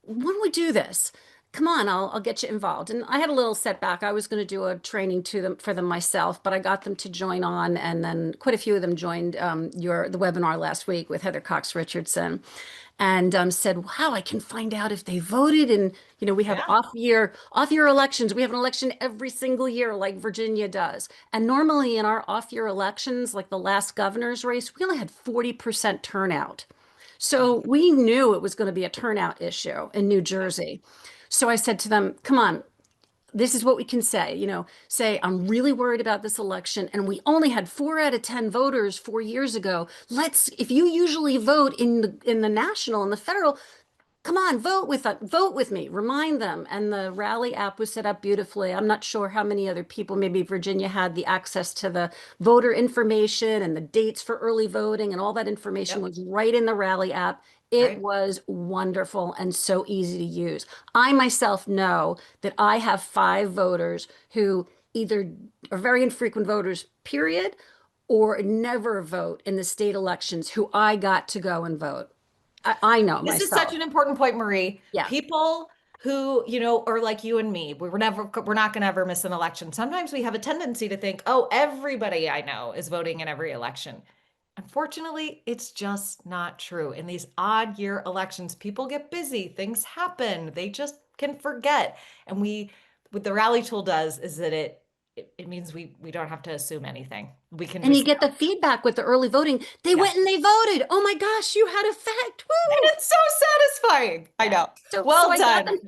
Why don't we do this? Come on, I'll get you involved. And I had a little setback. I was going to do a training for them myself, but I got them to join on. And then quite a few of them joined the webinar last week with Heather Cox Richardson. And said, wow, I can find out if they voted. And, we have off-year elections. We have an election every single year like Virginia does. And normally in our off-year elections, like the last governor's race, we only had 40% turnout. So we knew it was going to be a turnout issue in New Jersey. So I said to them, come on, this is what we can say, say, I'm really worried about this election, and we only had 4 out of 10 voters 4 years ago. If you usually vote in the national and the federal, come on, vote with me, remind them. And the Rally app was set up beautifully. I'm not sure how many other people, maybe Virginia had the access to the voter information and the dates for early voting, and all that information Yep. was right in the Rally app. It Right. was wonderful and so easy to use. I myself know that I have 5 voters who either are very infrequent voters, period, or never vote in the state elections, who I got to go and vote. I know This is such myself. an important point, Marie. Yeah. People who, are like you and me, we're not going to ever miss an election. Sometimes we have a tendency to think, oh, everybody I know is voting in every election. Unfortunately, it's just not true. In these odd year elections, people get busy, things happen, they just can forget. And what the rally tool does is that it means we don't have to assume anything. We can And you just get the feedback with the early voting. They yeah. went and they voted. Oh my gosh, you had effect. And Woo! it's so satisfying. I know. So Well I done.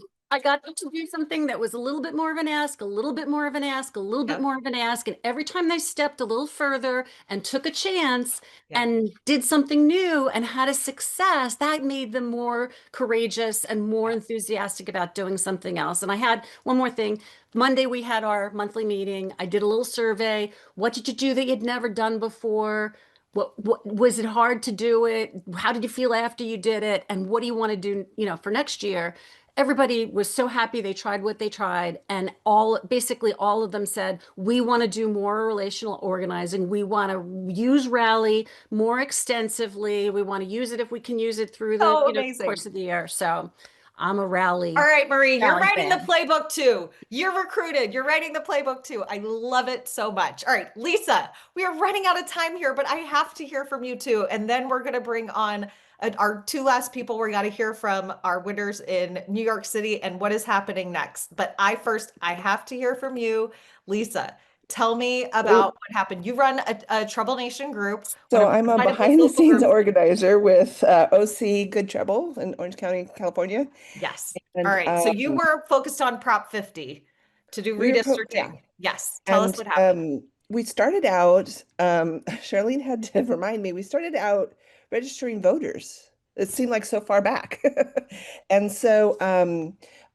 got them to do something that was a little bit more of an ask, a little bit more of an ask, a little bit Yep. more of an ask. And every time they stepped a little further and took a chance Yeah. and did something new and had a success, that made them more courageous and more Yeah. enthusiastic about doing something else. And I had one more thing. Monday, we had our monthly meeting. I did a little survey. What did you do that you'd never done before? What was it hard to do it? How did you feel after you did it? And what do you want to do, for next year? Everybody was so happy they tried what they tried, and basically all of them said, we want to do more relational organizing. We want to use Rally more extensively. We want to use it if we can use it through the Oh, course amazing. of the year. So I'm a All right, Marie, you're Rally writing the fan. playbook too. You're recruited. You're writing the playbook too. I love it so much. All right, Lisa, we are running out of time here, but I have to hear from you too. And then we're going to bring on our 2 last people. We got to hear from our winners in New York City and what is happening next. But I have to hear from you, Lisa. Tell me about So, what happened. You run a Trouble Nation group, one so of the I'm a most behind the local scenes groups. organizer with OC Good Trouble in Orange County, California. Yes. All And right. So you were focused on Prop 50 to do yeah. redistricting. Yes. Tell us And what happened. we started out, Charlene had to remind me, we started out registering voters. It seemed like so far back. And so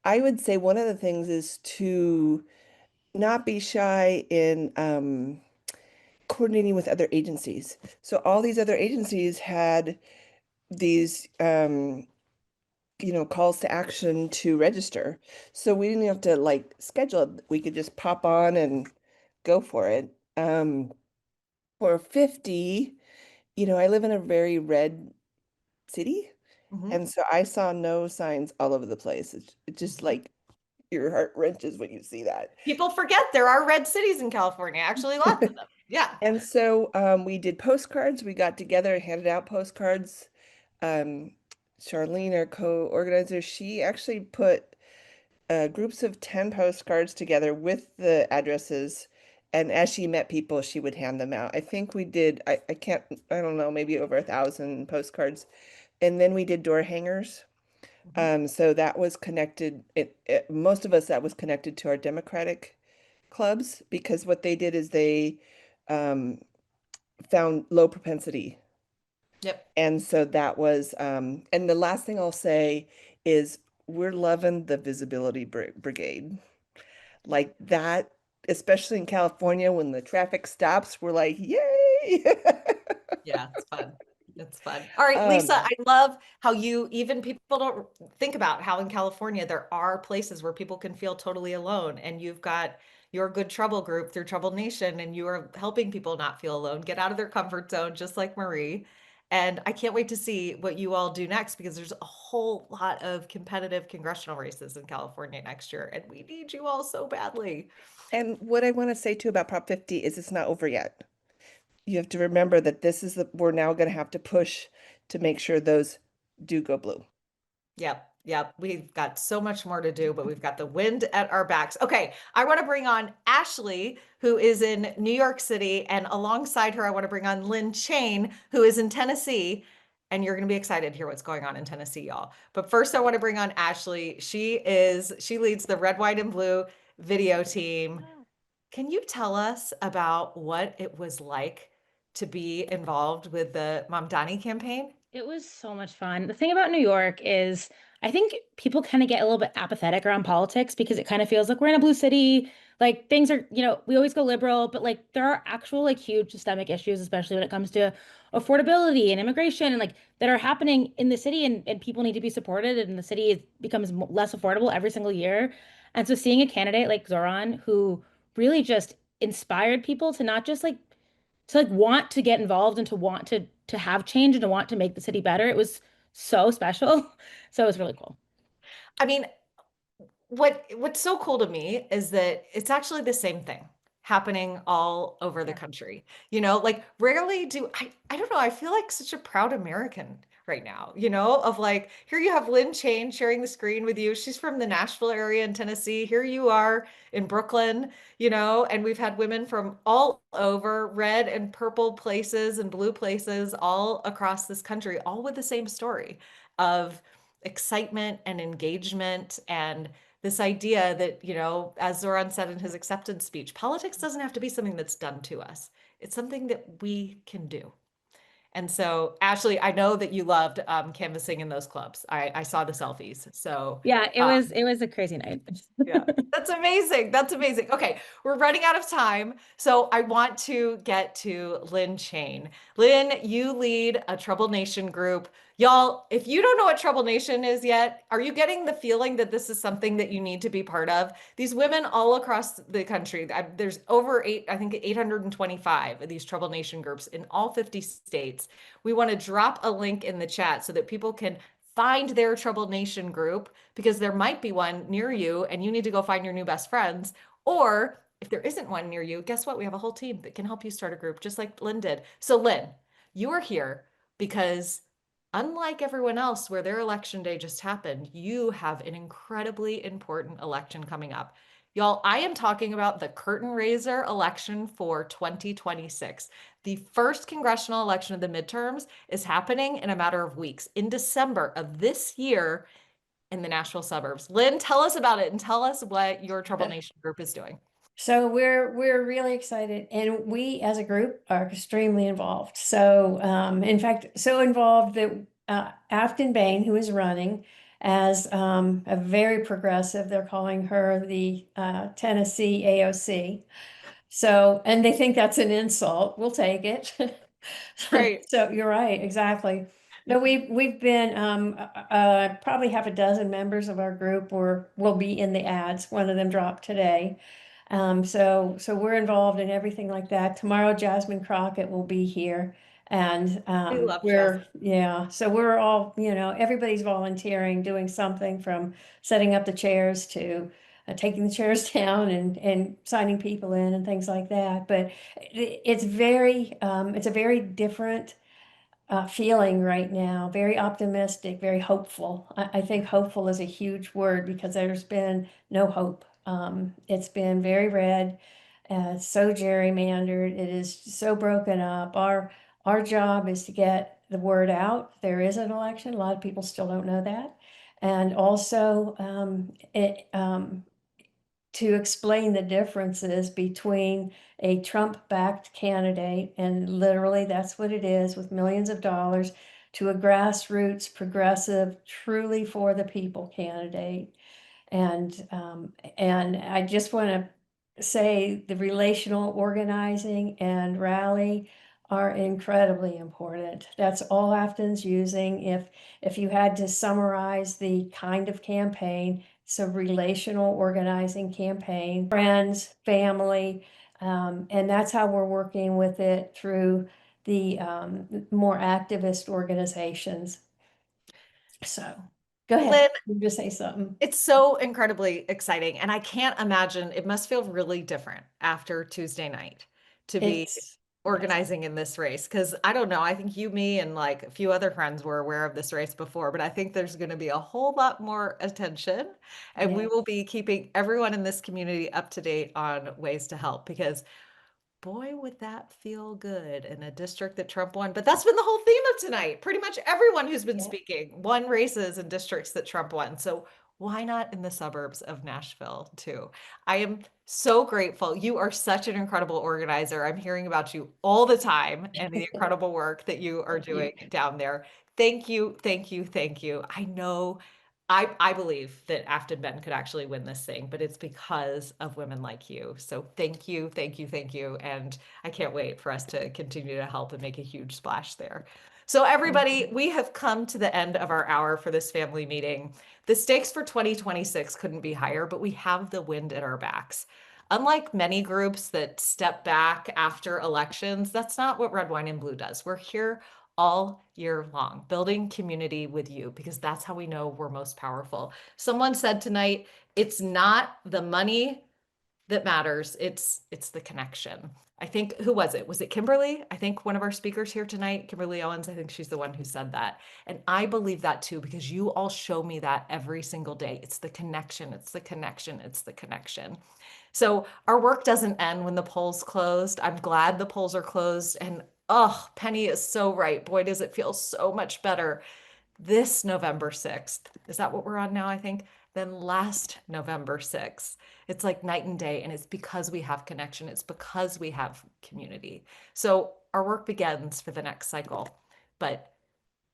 I would say one of the things is to not be shy in coordinating with other agencies. So all these other agencies had these calls to action to register. So we didn't have to like schedule it. We could just pop on and go for it. For 50, I live in a very red city. Mhm. And so I saw no signs all over the place. It's just Mhm. like your heart wrenches when you see that. People forget there are red cities in California, actually lots of them. Yeah. And so we did postcards. We got together and handed out postcards. Um, Charlene, our co-organizer, she actually put groups of 10 postcards together with the addresses. And as she met people, she would hand them out. I think we did, I don't know, maybe over 1,000 postcards. And then we did door hangers. Mhm. So that was connected, most of us, that was connected to our Democratic clubs, because what they did is they um, found low propensity. Yep. And so that was, and the last thing I'll say is we're loving the visibility brigade. Like that, especially in California, when the traffic stops, we're like, yay! Yeah, it's fun. It's fun. All right, Lisa, Um, I love how even people don't think about how in California there are places where people can feel totally alone. And you've got your Good Trouble group through Trouble Nation, and you are helping people not feel alone, get out of their comfort zone, just like Marie. And I can't wait to see what you all do next because there's a whole lot of competitive congressional races in California next year, and we need you all so badly. and what I want to say too about Prop 50 is it's not over yet. You have to remember that we're now going to have to push to make sure those do go blue. Yep. Yep. We've got so much more to do, but we've got the wind at our backs. Okay. I want to bring on Ashley, who is in New York City. And alongside her, I want to bring on Lynn Chain, who is in Tennessee. And you're going to be excited to hear what's going on in Tennessee, y'all. But first, I want to bring on Ashley. She leads the Red, White, and Blue video team. Can you tell us about what it was like to be involved with the Mamdani campaign? It was so much fun. The thing about New York is I think people kind of get a little bit apathetic around politics because it kind of feels like we're in a blue city. Like things are, we always go liberal, but like there are actual like huge systemic issues, especially when it comes to affordability and immigration and like that are happening in the city and people need to be supported and the city becomes less affordable every single year. And so seeing a candidate like Zoran who really just inspired people to not just like want to get involved and to want to have change and to want to make the city better. It was so special. So it was really cool. I mean, what's so cool to me is that it's actually the same thing happening all over the country. Like rarely I don't know, I feel like such a proud American right now, of like here you have Lynn Chain sharing the screen with you. She's from the Nashville area in Tennessee. Here you are in Brooklyn, and we've had women from all over red and purple places and blue places all across this country, all with the same story of excitement and engagement and this idea that, as Zoran said in his acceptance speech, politics doesn't have to be something that's done to us. It's something that we can do. And so, Ashley, I know that you loved canvassing in those clubs. I saw the selfies. So, Yeah, it was a crazy night. yeah, that's amazing. That's amazing. Okay, we're running out of time. So I want to get to Lynn Chain. Lynn, you lead a Trouble Nation group. Y'all, if you don't know what Trouble Nation is yet, are you getting the feeling that this is something that you need to be part of? These women all across the country, there's over I think 825 of these Trouble Nation groups in all 50 states. We want to drop a link in the chat so that people can find their Trouble Nation group because there might be one near you and you need to go find your new best friends. Or if there isn't one near you, guess what? We have a whole team that can help you start a group just like Lynn did. So, Lynn, you are here because unlike everyone else where their election day just happened, you have an incredibly important election coming up. Y'all, I am talking about the curtain raiser election for 2026. The first congressional election of the midterms is happening in a matter of weeks in December of this year in the Nashville suburbs. Lynn, tell us about it and tell us what your Trouble Nation group is doing. So we're really excited, and we as a group are extremely involved. So in fact, so involved that Afton Bain, who is running as a very progressive, they're calling her the Tennessee AOC. So, and they think that's an insult. We'll take it. Right. So you're right, exactly. No, we've been probably half a dozen members of our group will be in the ads. One of them dropped today. So we're involved in everything like that. Tomorrow, Jasmine Crockett will be here. And We love Jasmine. yeah, so we're all, everybody's volunteering, doing something from setting up the chairs to taking the chairs down and signing people in and things like that. But it's a very different feeling right now, very optimistic, very hopeful. I think hopeful is a huge word because there's been no hope. It's been very red, so gerrymandered. It is so broken up. Our job is to get the word out. There is an election. A lot of people still don't know that. And also, to explain the differences between a Trump-backed candidate, and literally that's what it is, with millions of dollars, to a grassroots, progressive, truly for the people candidate. And I just want to say the relational organizing and rally are incredibly important. That's all Afton's using. If you had to summarize the kind of campaign, it's a relational organizing campaign, friends, family, and that's how we're working with it through the more activist organizations. So go ahead, Lynn, you just say something. it's so incredibly exciting. And I can't imagine it must feel really different after Tuesday night to be It's organizing in this race. Because I don't know, I think you, me, and like a few other friends were aware of this race before, but I think there's going to be a whole lot more attention. And we yes. will be keeping everyone in this community up to date on ways to help because boy, would that feel good in a district that Trump won. But that's been the whole theme of tonight. Pretty much everyone who's been Yeah. speaking won races in districts that Trump won. So why not in the suburbs of Nashville too? I am so grateful. You are such an incredible organizer. I'm hearing about you all the time and the incredible work that you are doing down there. Thank you, thank you, thank you. I know I believe that Afton Ben could actually win this thing, but it's because of women like you. So thank you, thank you, thank you. And I can't wait for us to continue to help and make a huge splash there. So everybody, we have come to the end of our hour for this family meeting. The stakes for 2026 couldn't be higher, but we have the wind at our backs. Unlike many groups that step back after elections, that's not what Red, Wine, and Blue does. We're here all year long, building community with you, because that's how we know we're most powerful. Someone said tonight, it's not the money that matters, it's the connection. I think, who was it? Was it Kimberly? I think one of our speakers here tonight, Kimberly Owens, I think she's the one who said that. And I believe that too, because you all show me that every single day. It's the connection, it's the connection, it's the connection. So our work doesn't end when the polls closed. I'm glad the polls are closed. And oh, Penny is so right. Boy, does it feel so much better this November 6th. Is that what we're on now, I think? Than last November 6th. It's like night and day. And it's because we have connection. It's because we have community. So our work begins for the next cycle. But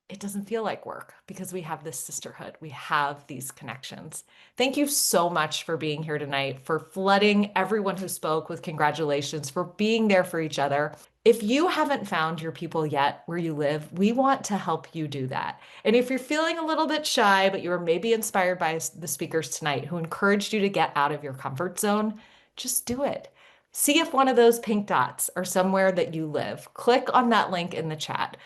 it doesn't feel like work because we have this sisterhood. We have these connections. Thank you so much for being here tonight, for flooding everyone who spoke with congratulations, for being there for each other. If you haven't found your people yet where you live, we want to help you do that. And if you're feeling a little bit shy, but you were maybe inspired by the speakers tonight who encouraged you to get out of your comfort zone, just do it. See if one of those pink dots are somewhere that you live. Click on that link in the chat.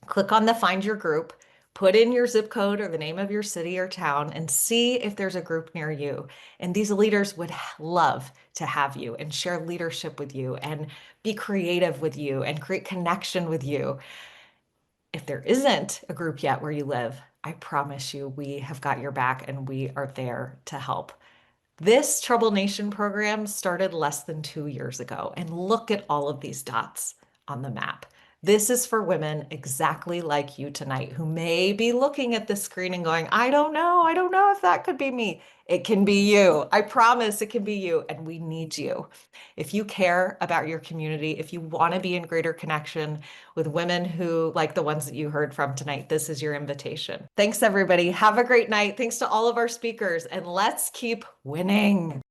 Click on the Find Your Group, put in your zip code or the name of your city or town, and see if there's a group near you. And these leaders would love to have you and share leadership with you and be creative with you and create connection with you. If there isn't a group yet where you live, I promise you we have got your back and we are there to help. This Trouble Nation program started less than 2 years ago, and look at all of these dots on the map. This is for women exactly like you tonight who may be looking at the screen and going, I don't know if that could be me. It can be you. I promise it can be you, and we need you. If you care about your community, if you want to be in greater connection with women who, like the ones that you heard from tonight, this is your invitation. Thanks, everybody. Have a great night. Thanks to all of our speakers, and let's keep winning.